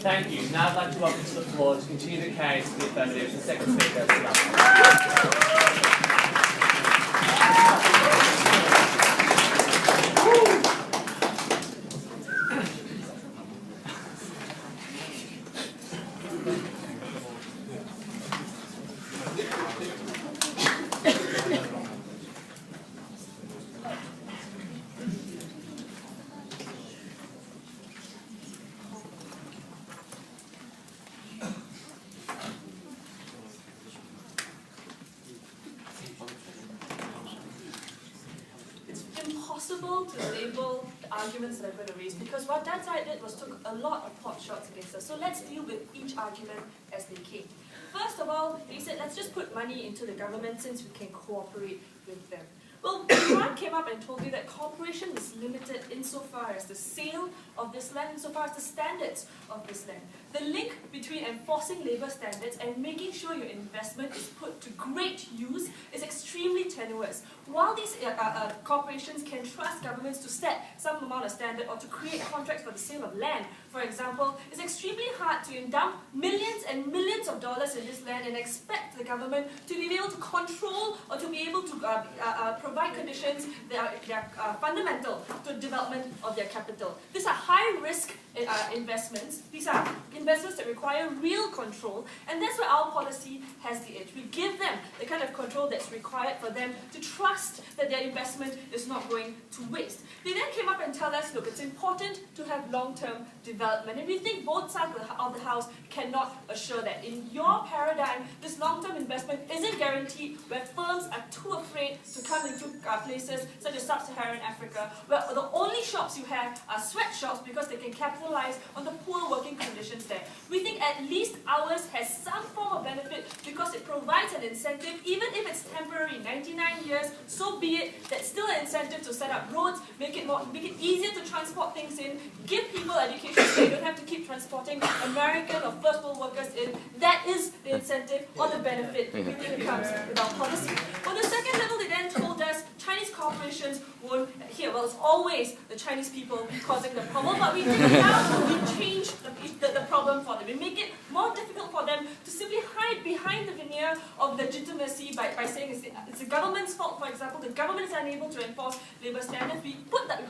Thank you. Now I'd like to welcome to the floor to continue the case for the affirmative, the second speaker, impossible to label the arguments that I'm going to raise because what that side did was took a lot of pot shots against us. So let's deal with each argument as they came. First of all, they said let's just put money into the government since we can cooperate with them. Well, Iran came up and told you that cooperation is limited insofar as the sale of this land, insofar as the standards of this land. The link between enforcing labour standards and making sure your investment is put to great use is extremely tenuous. While these corporations can trust governments to set some amount of standard or to create contracts for the sale of land, for example, it's extremely hard to dump millions and millions of dollars in this land and expect the government to be able to control or to be able to provide conditions that are fundamental to the development of their capital. These are high-risk investments. These are investments that require real control, and that's where our policy has the edge. We give them the kind of control that's required for them to trust that their investment is not going to waste. They then came up and tell us, look, it's important to have long-term development, and we think both sides of the house cannot assure that. In your paradigm, this long-term investment isn't guaranteed where firms are too afraid to come into places such as sub-Saharan Africa, where the only shops you have are sweatshops because they can capitalize on the poor working conditions there. We think at least ours has some form of benefit because it provides an incentive, even if it's temporary, 99 years, so be it, that's still an incentive to set up roads, make it easier to transport things in, give people education so they don't have to keep transporting American or first world workers in. That is the incentive or the benefit we think comes with our policy. On the second level, they then told us Chinese corporations won't adhere. Well, it's always the Chinese people causing the problem, but we think now we change the problem for them. We make it more difficult for them to simply hide behind the veneer of legitimacy by saying it's the government's fault. For example, the government is unable to enforce labour standards. We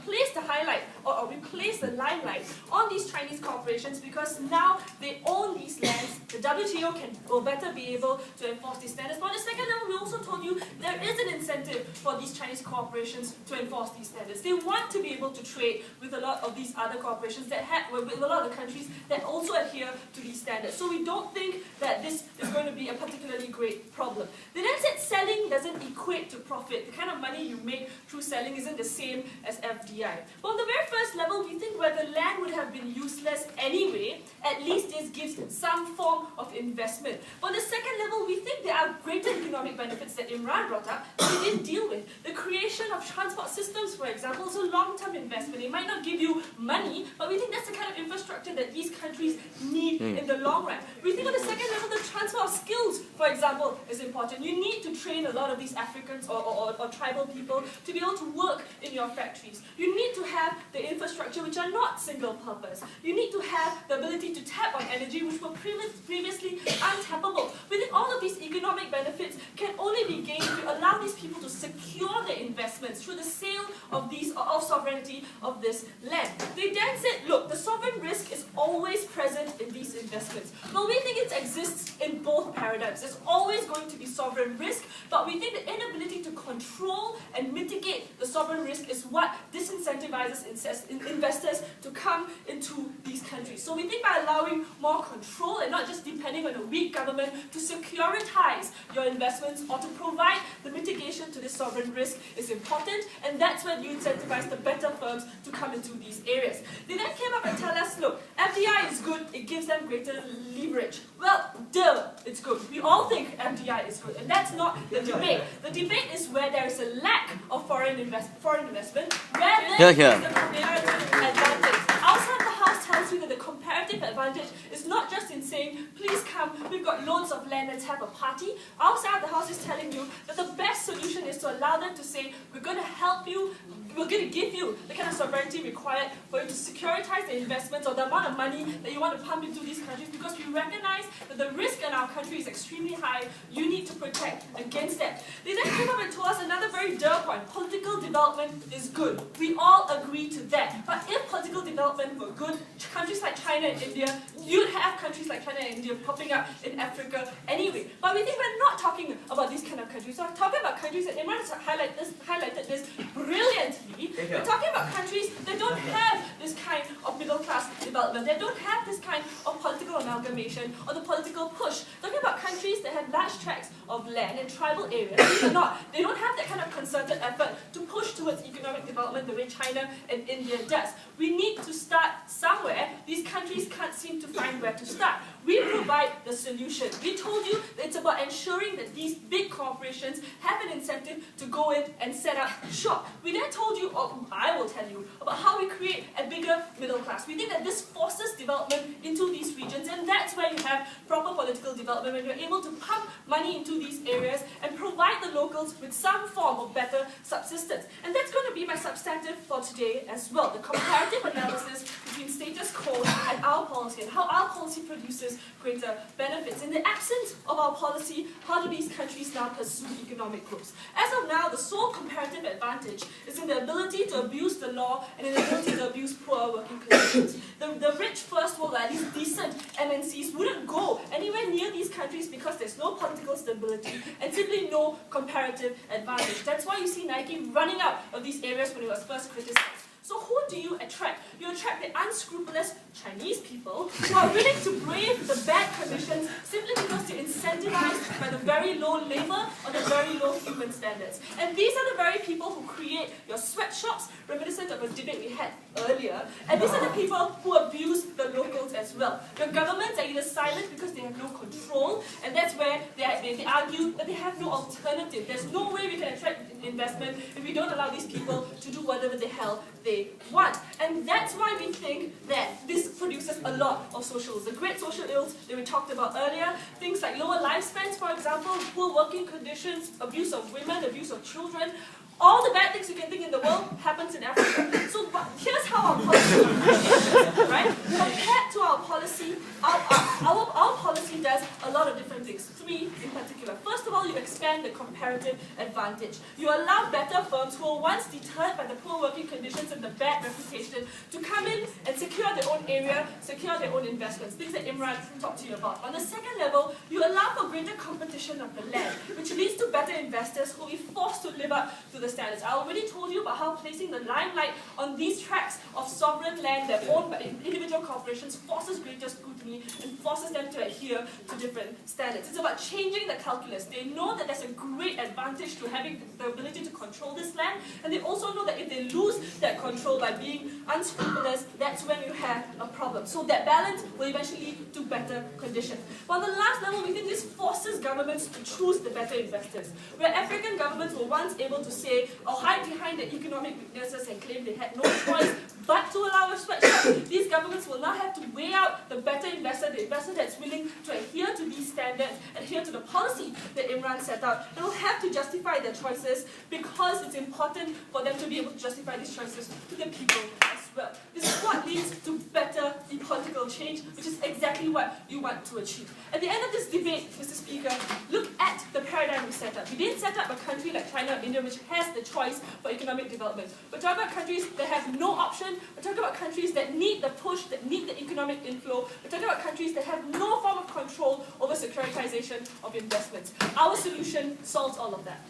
place the highlight or we place the limelight on these Chinese corporations because now they own these lands. The WTO will better be able to enforce these standards. But on the second level, we also told you there is an incentive for these Chinese corporations to enforce these standards. They want to be able to trade with a lot of these other corporations with a lot of the countries that also adhere to these standards. So we don't think that this is going to be a particularly great problem. They then said selling doesn't equate to profit. The kind of money you make through selling isn't the same as FDI. But on the very first level, we think where the land would have been useless anyway, at least this gives some form of investment. But on the second level, we think there are greater economic benefits that Imran brought up that we didn't deal with. The creation of transport systems, for example, is a long-term investment. It might not give you money, but we think that's the kind of infrastructure that these countries need in the long run. We think on the second level, the transfer of skills, for example, is important. You need to train a lot of these Africans or tribal people to be able to work in your factories. You need to have the infrastructure which are not single purpose. You need to have the ability to tap on energy which were previously untappable. We think all of these economic benefits can only be gained if you allow these people to secure their investments through the sale of sovereignty of this land. They then said, look, the sovereign risk is always present in these investments. Well, we think it exists in both paradigms. There's always going to be sovereign risk, but we think the inability to control and mitigate the sovereign risk is what disincentivizes investors to come into these countries. So we think by allowing more control and not just depending on a weak government to securitize your investments or to provide the mitigation to this sovereign risk is important, and that's when you incentivize the better firms to come into these areas. They then came up and tell us, look, FDI is good, it gives them greater leverage. Well, duh, it's good. We all think FDI is good, and that's not the debate. The debate is where there is a lack of foreign investment, where there is the comparative advantage. Outside the house tells you that the comparative advantage is not just in saying, please come, we've got loads of land, let's have a party. Outside the house is telling you that the best solution is to allow them to say, we're going to help you we're going to give you the kind of sovereignty required for you to securitize the investments or the amount of money that you want to pump into these countries, because we recognize that the risk in our country is extremely high. You need to protect against that. They then came up and told us another very dull point. Political development is good. We all agree to that. But if political development were good, countries like China and India, you'd have countries like China and India popping up in Africa anyway. But we think we're not talking about these kind of countries. So I'm talking about countries that Imran has highlighted this brilliantly. We're talking about countries that don't have this kind of middle class development. They don't have this kind of political amalgamation or the political push. Talking about countries that have large tracts of land and tribal areas. These are not. They don't have that kind of concerted effort to push towards economic development the way China and India does. We need to start somewhere. These countries can't seem to find where to start. We provide the solution. We told you that it's about ensuring that these big corporations have an incentive to go in and set up shop. We then told you, or I will tell you, about how we create a bigger middle class. We think that this forces development into these regions, and that's where you have proper political development, when you're able to pump money into these areas and provide the locals with some form of better subsistence. And that's going to be my substantive for today as well, the comparative analysis between status quo and our policy, and how our policy produces greater benefits. In the absence of our policy, how do these countries now pursue economic growth? As of now, the sole comparative advantage is in the ability to abuse the law and in the ability to abuse poor working conditions. The rich first world, at least decent MNCs, wouldn't go anywhere near these countries because there's no political stability and simply no comparative advantage. That's why you see Nike running out of these areas when it was first criticized. So who do you attract? You attract the unscrupulous Chinese people who are willing to brave the bad conditions simply because they're incentivized by the very low labor or the very low human standards. And these are the very people who create your sweatshops, reminiscent of a debate we had earlier. And these are the people who abuse the locals as well. Your governments are either silent because they have no control, and that's where they argue that they have no alternative. There's no way we can attract investment if we don't allow these people to do whatever the hell they want. And that's why we think that this produces a lot of social ills. The great social ills that we talked about earlier, things like lower lifespans, for example, poor working conditions, abuse of women, abuse of children. All the bad things you can think in the world happens in Africa. So here's how our policy is, right? Compared to our policy, our policy does a lot of different things. Three in particular. First of all, you expand the comparative advantage. You allow better firms who were once deterred by the poor working conditions and the bad reputation to come in and secure their own area, secure their own investments, things that Imran talked to you about. On the second level, you allow for greater competition of the land, which leads to better investors who will be forced to live up to the standards. I already told you about how placing the limelight on these tracts of sovereign land that are owned by individual corporations forces greater scrutiny and forces them to adhere to different standards. It's about changing the calculus. They know that there's a great advantage to having the ability to control this land, and they also know that if they lose that control by being unscrupulous, that's when you have a problem. So that balance will eventually lead to better conditions. But on the last level, we think this forces governments to choose the better investors. Where African governments were once able to say, or hide behind their economic weaknesses and claim they had no choice but to allow a sweatshop, these governments will now have to weigh out the better investor, the investor that's willing to adhere to these standards, adhere to the policy that Imran set out, and will have to justify their choices because it's important for them to be able to justify these choices to the people as well. This is what leads to better political change, which is exactly what you want to achieve. At the end of this debate, Mr. Speaker, look at the paradigm we set up. We didn't set up a country like China or India which has the choice for economic development. We're talking about countries that have no option. We're talking about countries that need the push, that need the economic inflow. We're talking about countries that have no form of control over securitization of investments. Our solution solves all of that.